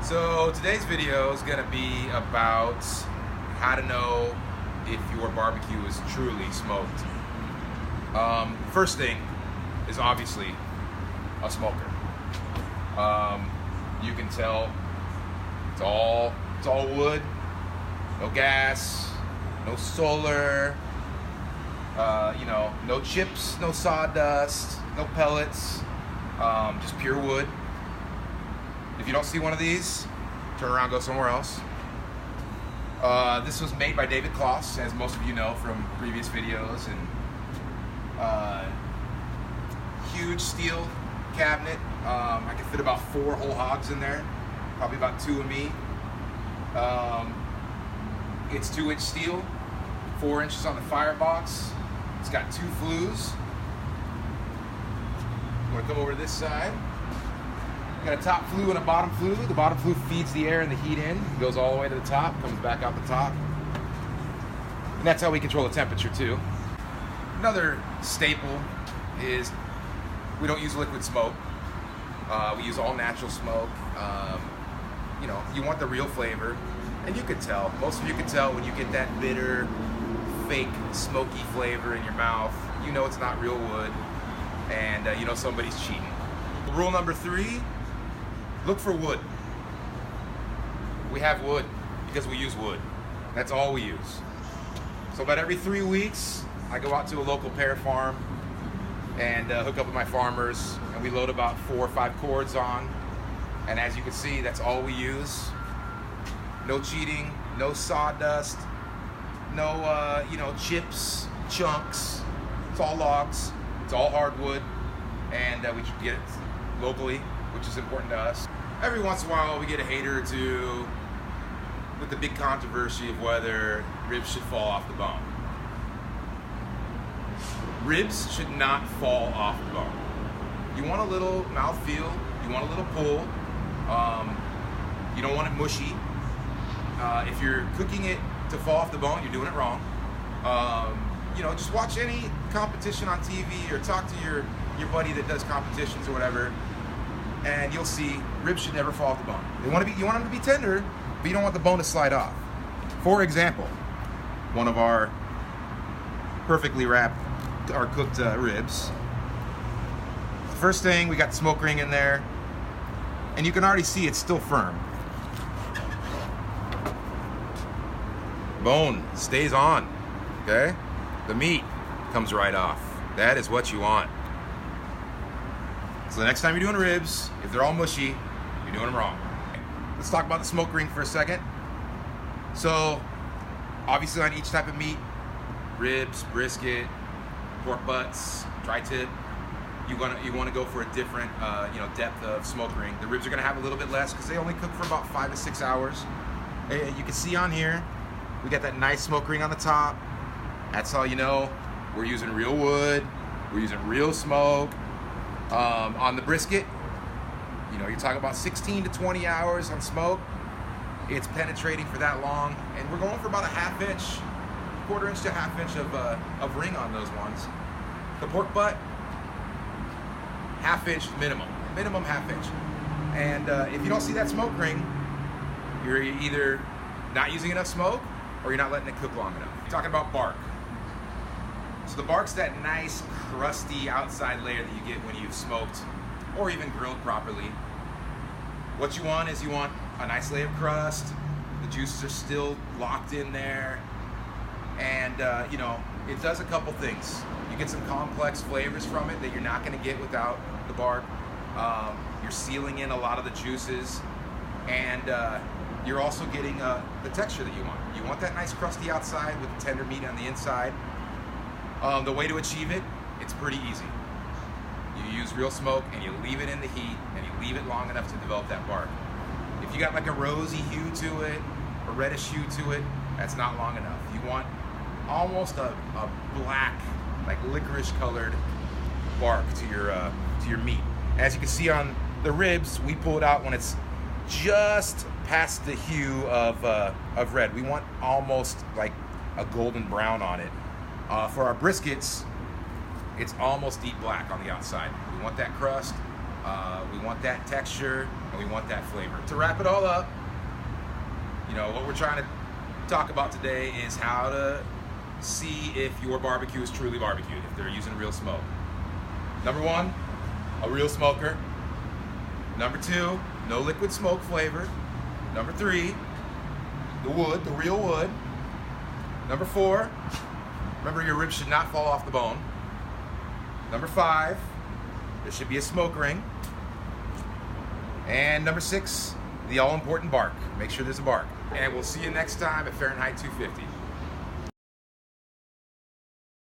So today's video is going to be about how to know if your barbecue is truly smoked. First thing is obviously a smoker. You can tell it's all wood, no gas, no solar, no chips, no sawdust, no pellets, just pure wood. If you don't see one of these, turn around, go somewhere else. This was made by David Kloss, as most of you know from previous videos, and huge steel cabinet. I can fit about 4 whole hogs in there, probably about 2 of me. It's 2-inch steel, 4 inches on the firebox. It's got 2 flues. I'm gonna come over to this side. Got a top flue and a bottom flue. The bottom flue feeds the air and the heat in. It goes all the way to the top, comes back out the top. And that's how we control the temperature too. Another staple is we don't use liquid smoke. We use all natural smoke. You want the real flavor. And you can tell, most of you can tell when you get that bitter, fake, smoky flavor in your mouth. You know it's not real wood, and you know somebody's cheating. Rule number 3, look for wood. We have wood because we use wood. That's all we use. So about every 3 weeks, I go out to a local pear farm and hook up with my farmers, and we load about 4 or 5 cords on. And as you can see, that's all we use. No cheating, no sawdust, no chips, chunks. It's all logs. It's all hardwood, and we get it locally, which is important to us. Every once in a while we get a hater or two with the big controversy of whether ribs should fall off the bone. Ribs should not fall off the bone. You want a little mouthfeel, you want a little pull, you don't want it mushy. If you're cooking it to fall off the bone, you're doing it wrong. Just watch any competition on TV or talk to your buddy that does competitions or whatever, and you'll see ribs should never fall off the bone. You want them to be tender, but you don't want the bone to slide off. For example, one of our perfectly wrapped or cooked ribs. First thing, we got the smoke ring in there, and you can already see it's still firm. Bone stays on, okay? The meat comes right off. That is what you want. So the next time you're doing ribs, if they're all mushy, you're doing them wrong. Let's talk about the smoke ring for a second. So, obviously on each type of meat, ribs, brisket, pork butts, tri-tip, you want to go for a different depth of smoke ring. The ribs are going to have a little bit less because they only cook for about 5 to 6 hours. And you can see on here, we got that nice smoke ring on the top. That's how you know we're using real wood, we're using real smoke. On the brisket, you're talking about 16 to 20 hours on smoke. It's penetrating for that long, and we're going for about a 1/2 inch, 1/4 inch to 1/2 inch of ring on those ones. The pork butt, 1/2 inch minimum 1/2 inch. And if you don't see that smoke ring, you're either not using enough smoke or you're not letting it cook long enough. Talking about bark. So the bark's that nice, crusty outside layer that you get when you've smoked or even grilled properly. What you want is a nice layer of crust. The juices are still locked in there. And, it does a couple things. You get some complex flavors from it that you're not going to get without the bark. You're sealing in a lot of the juices. And you're also getting the texture that you want. You want that nice crusty outside with the tender meat on the inside. The way to achieve it, it's pretty easy. You use real smoke and you leave it in the heat and you leave it long enough to develop that bark. If you got like a rosy hue to it, a reddish hue to it, that's not long enough. You want almost a black, like licorice colored bark to your meat. As you can see on the ribs, we pull it out when it's just past the hue of red. We want almost like a golden brown on it. For our briskets, it's almost deep black on the outside. We want that crust, We want that texture, and we want that flavor. To wrap it all up, you know, what we're trying to talk about today is how to see if your barbecue is truly barbecued, if they're using real smoke. Number one, a real smoker. Number two, no liquid smoke flavor. Number three, the wood, the real wood. Number four, remember your ribs should not fall off the bone. Number five, there should be a smoke ring. And number six, the all-important bark. Make sure there's a bark. And we'll see you next time at Fahrenheit 250.